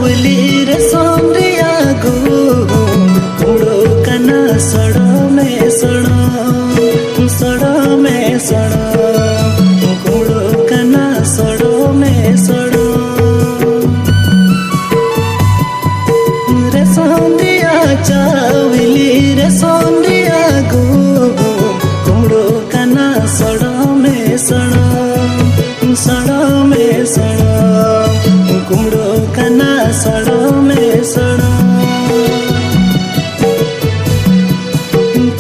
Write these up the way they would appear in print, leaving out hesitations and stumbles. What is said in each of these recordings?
चावली रे सोमरिया गो कुड़ो कना सड़ो में सड़ो सड़ो में सड़ो कुड़ो कना सड़ो में सड़ो रे सोमरिया चावली रे सोमरिया गो कुड़ो कना सड़ो में सड़ो सड़ो में सड़ो कुमड़ो कना सड़ो में सड़ो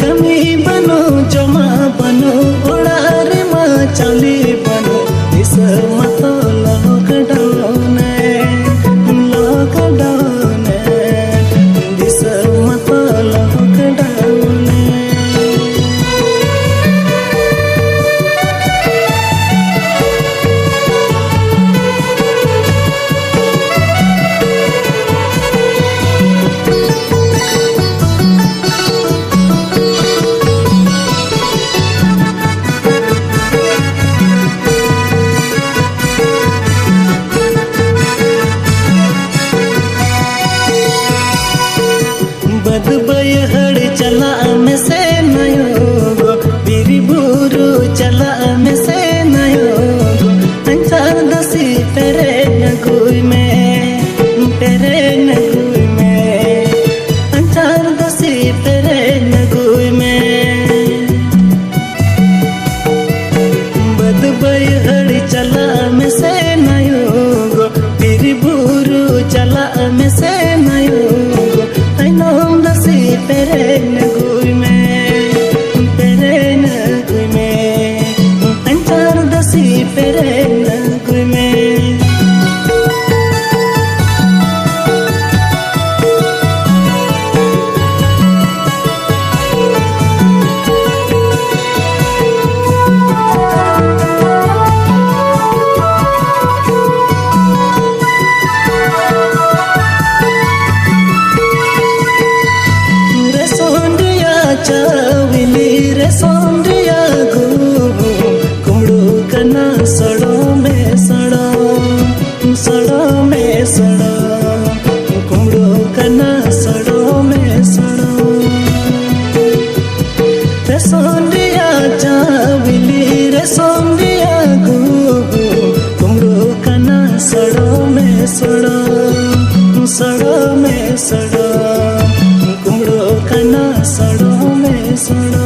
कमी बनो जमा बनो उड़ार माँ चली बनो इस मत लॉकडाउन लॉकडाउन इस मत लॉकडाउन बदबयहड़ चला में से नयो बिरी बुरु चला में से नयो अंचार दसी पेरे नगुई में अंचार दसी पेरे नगुई में बदबयहड़ चला में से नयो बिरी बुरु चला में से नयो पेरे नगुई में अंचार दसी पेरे नगुई में चावली रे सोमरिया गो कुमड़ो कना सड़ो में सड़ो सड़ो में सड़ो कुमड़ो कना सड़ो में सड़ो रे सोमरिया चावली रे सोमरिया गो कुमड़ो कना सड़ो में सड़ो सड़ो में सड़ो कुमड़ो कना सड़ो में सड़ो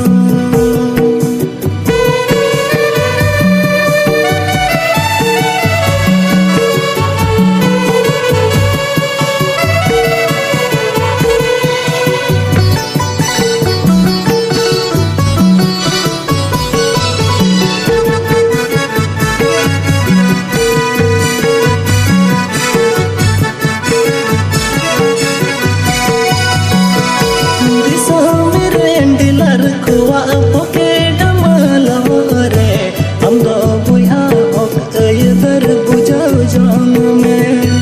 कुआ पोके डमलो रे हम दो बुया होक इधर बुझाओ जान में